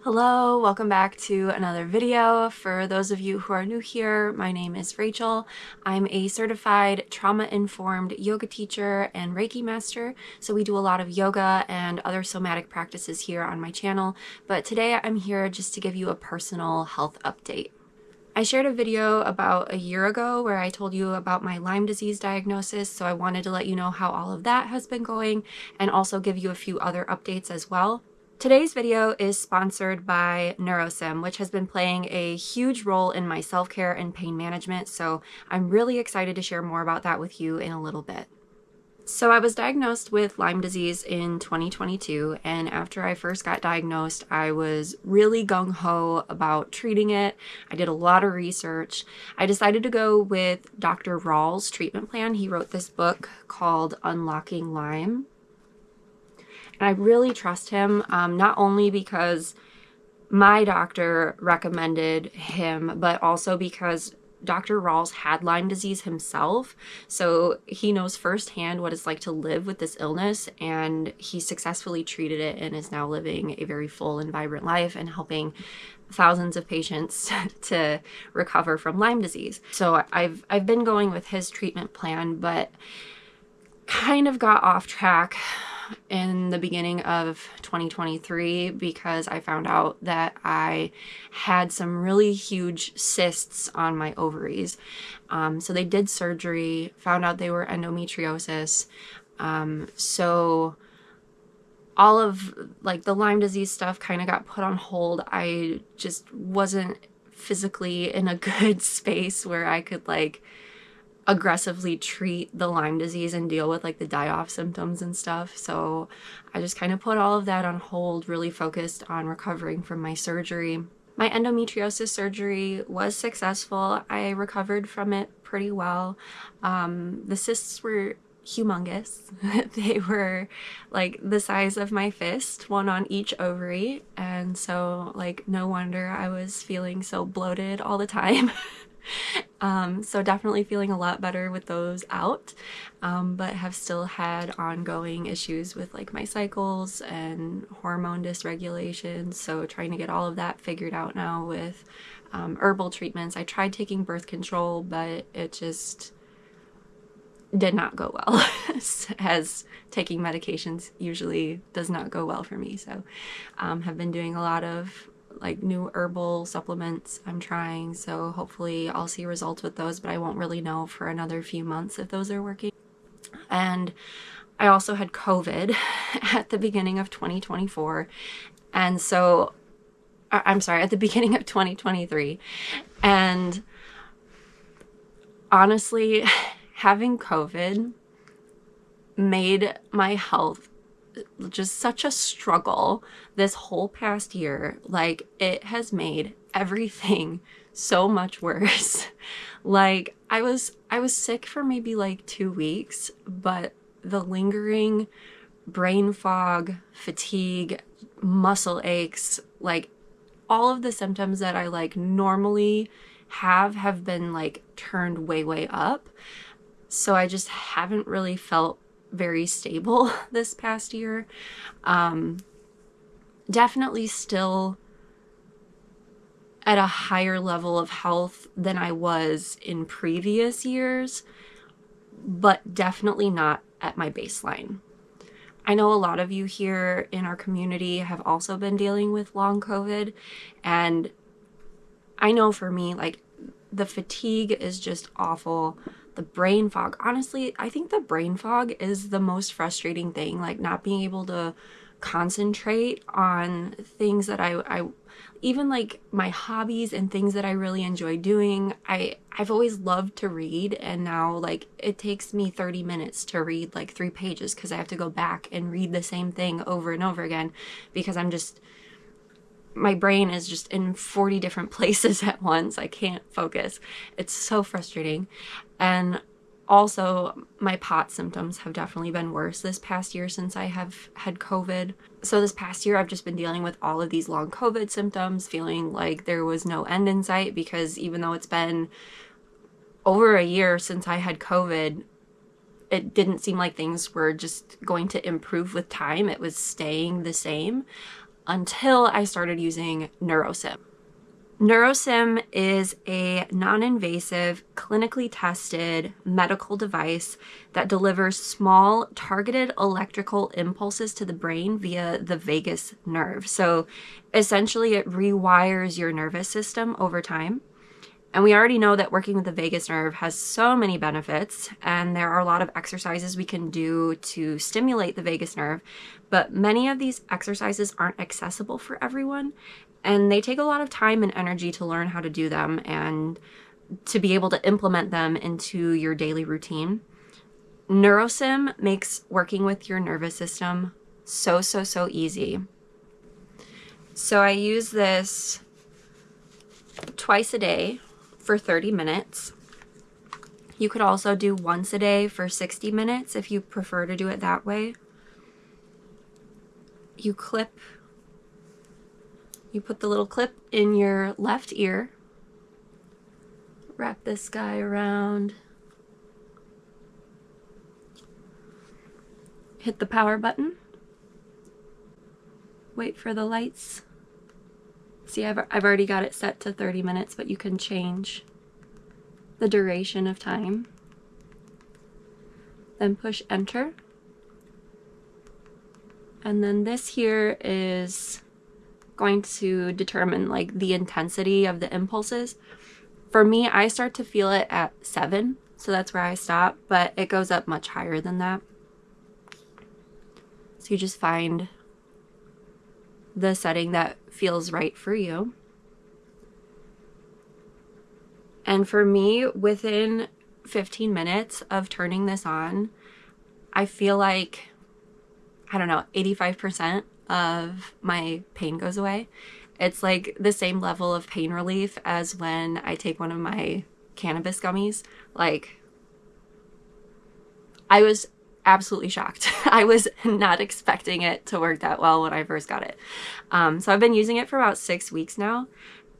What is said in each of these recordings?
Hello, welcome back to another video. For those of you who are new here, my name is Rachel. I'm a certified trauma-informed yoga teacher and Reiki master, so we do a lot of yoga and other somatic practices here on my channel, but today I'm here just to give you a personal health update. I shared a video about a year ago where I told you about my Lyme disease diagnosis, so I wanted to let you know how all of that has been going and also give you a few other updates as well. Today's video is sponsored by Nurosym, which has been playing a huge role in my self-care and pain management, so I'm really excited to share more about that with you in a little bit. So I was diagnosed with Lyme disease in 2022, and after I first got diagnosed, I was really gung-ho about treating it. I did a lot of research. I decided to go with Dr. Rawls' treatment plan. He wrote this book called Unlocking Lyme. And I really trust him, not only because my doctor recommended him, but also because Dr. Rawls had Lyme disease himself, so he knows firsthand what it's like to live with this illness, and he successfully treated it and is now living a very full and vibrant life and helping thousands of patients to recover from Lyme disease. So I've been going with his treatment plan, but kind of got off track in the beginning of 2023 because I found out that I had some really huge cysts on my ovaries. So they did surgery, found out they were endometriosis. So all of like the Lyme disease stuff kind of got put on hold. I just wasn't physically in a good space where I could like aggressively treat the Lyme disease and deal with like the die-off symptoms and stuff. So I just kind of put all of that on hold, really focused on recovering from my surgery. My endometriosis surgery was successful. I recovered from it pretty well. The cysts were humongous. They were like the size of my fist, one on each ovary. And so like no wonder I was feeling so bloated all the time. So definitely feeling a lot better with those out, but have still had ongoing issues with like my cycles and hormone dysregulation. So trying to get all of that figured out now with herbal treatments. I tried taking birth control, but it just did not go well, as taking medications usually does not go well for me. So have been doing a lot of like new herbal supplements I'm trying, so hopefully I'll see results with those, but I won't really know for another few months if those are working. And I also had COVID at the beginning of 2024, and so I'm sorry, at the beginning of 2023, and honestly having COVID made my health just such a struggle this whole past year. Like, it has made everything so much worse. Like, I was sick for maybe like 2 weeks, but the lingering brain fog, fatigue, muscle aches, like all of the symptoms that I like normally have been like turned way up. So I just haven't really felt very stable this past year. Definitely still at a higher level of health than I was in previous years, but definitely not at my baseline. I know a lot of you here in our community have also been dealing with long COVID, and I know for me, like, the fatigue is just awful. The brain fog, honestly, I think the brain fog is the most frustrating thing, like not being able to concentrate on things that I even like my hobbies and things that I really enjoy doing. I've always loved to read, and now like it takes me 30 minutes to read like 3 pages because I have to go back and read the same thing over and over again because my brain is just in 40 different places at once. I can't focus. It's so frustrating. And also my POT symptoms have definitely been worse this past year since I have had COVID. So this past year I've just been dealing with all of these long COVID symptoms, feeling like there was no end in sight, because even though it's been over a year since I had COVID, it didn't seem like things were just going to improve with time. It was staying the same. until I started using Nurosym. Nurosym is a non-invasive, clinically tested medical device that delivers small, targeted electrical impulses to the brain via the vagus nerve. So essentially, it rewires your nervous system over time. And we already know that working with the vagus nerve has so many benefits, and there are a lot of exercises we can do to stimulate the vagus nerve, but many of these exercises aren't accessible for everyone, and they take a lot of time and energy to learn how to do them and to be able to implement them into your daily routine. Nurosym makes working with your nervous system so easy. So I use this twice a day for 30 minutes. You could also do once a day for 60 minutes if you prefer to do it that way. You put the little clip in your left ear, wrap this guy around, hit the power button, wait for the lights. See, I've already got it set to 30 minutes, but you can change the duration of time. Then push enter. And then this here is going to determine like the intensity of the impulses. For me, I start to feel it at 7, so that's where I stop, but it goes up much higher than that. So you just find the setting that feels right for you. And for me, within 15 minutes of turning this on, I feel like, I don't know, 85% of my pain goes away. It's like the same level of pain relief as when I take one of my cannabis gummies. Like, I was absolutely shocked. I was not expecting it to work that well when I first got it. So I've been using it for about 6 weeks now,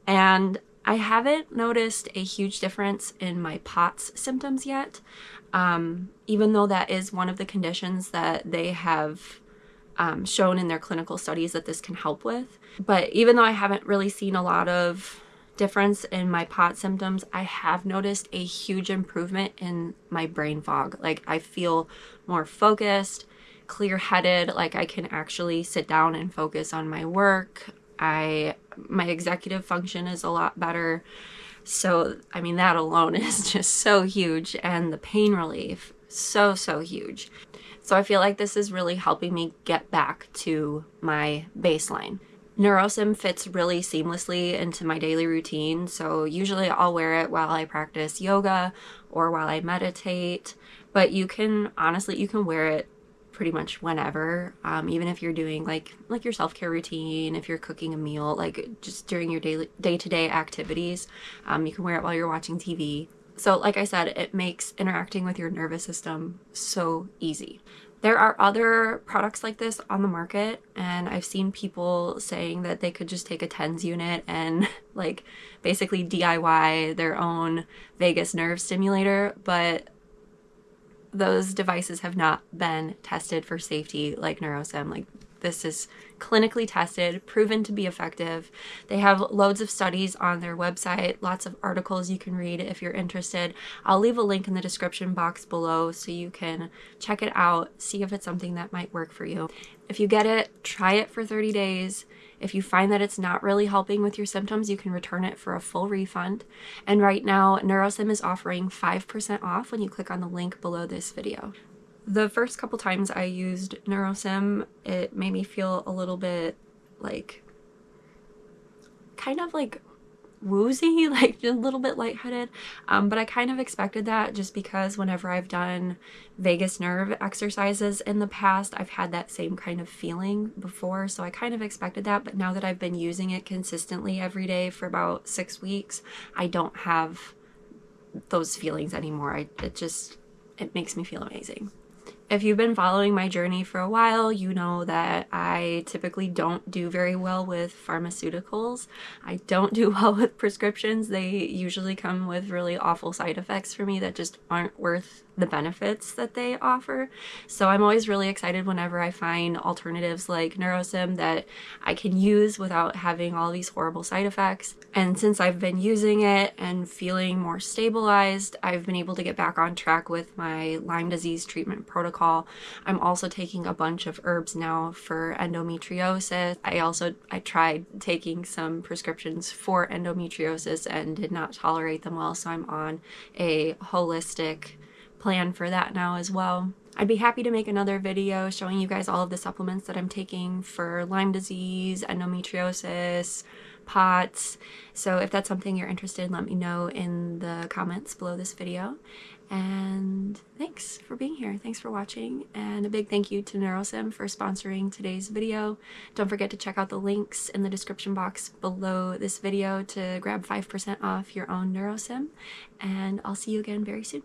and I haven't noticed a huge difference in my POTS symptoms yet, even though that is one of the conditions that they have shown in their clinical studies that this can help with. But even though I haven't really seen a lot of difference in my POTS symptoms, I have noticed a huge improvement in my brain fog. Like, I feel more focused, clear-headed, like I can actually sit down and focus on my work. My executive function is a lot better. So, I mean, that alone is just so huge, and the pain relief, so huge. So I feel like this is really helping me get back to my baseline. Nurosym fits really seamlessly into my daily routine, so usually I'll wear it while I practice yoga or while I meditate, but you can wear it pretty much whenever, even if you're doing like your self-care routine, if you're cooking a meal, like just during your day-to-day activities. You can wear it while you're watching TV. So like I said, it makes interacting with your nervous system so easy. There are other products like this on the market, and I've seen people saying that they could just take a TENS unit and like basically DIY their own vagus nerve stimulator, but those devices have not been tested for safety like Nurosym. Like, this is clinically tested, proven to be effective. They have loads of studies on their website, lots of articles you can read if you're interested. I'll leave a link in the description box below so you can check it out, see if it's something that might work for you. If you get it, try it for 30 days. If you find that it's not really helping with your symptoms, you can return it for a full refund. And right now, Nurosym is offering 5% off when you click on the link below this video. The first couple times I used Nurosym, it made me feel a little bit like, kind of like woozy, like a little bit lightheaded, but I kind of expected that just because whenever I've done vagus nerve exercises in the past, I've had that same kind of feeling before, so I kind of expected that. But now that I've been using it consistently every day for about 6 weeks, I don't have those feelings anymore. It makes me feel amazing. If you've been following my journey for a while, you know that I typically don't do very well with pharmaceuticals. I don't do well with prescriptions. They usually come with really awful side effects for me that just aren't worth the benefits that they offer. So I'm always really excited whenever I find alternatives like Nurosym that I can use without having all these horrible side effects. And since I've been using it and feeling more stabilized, I've been able to get back on track with my Lyme disease treatment protocol. I'm also taking a bunch of herbs now for endometriosis. I tried taking some prescriptions for endometriosis and did not tolerate them well, so I'm on a holistic plan for that now as well. I'd be happy to make another video showing you guys all of the supplements that I'm taking for Lyme disease, endometriosis, POTS. So if that's something you're interested in, let me know in the comments below this video. And thanks for being here. Thanks for watching. And a big thank you to Nurosym for sponsoring today's video. Don't forget to check out the links in the description box below this video to grab 5% off your own Nurosym. And I'll see you again very soon.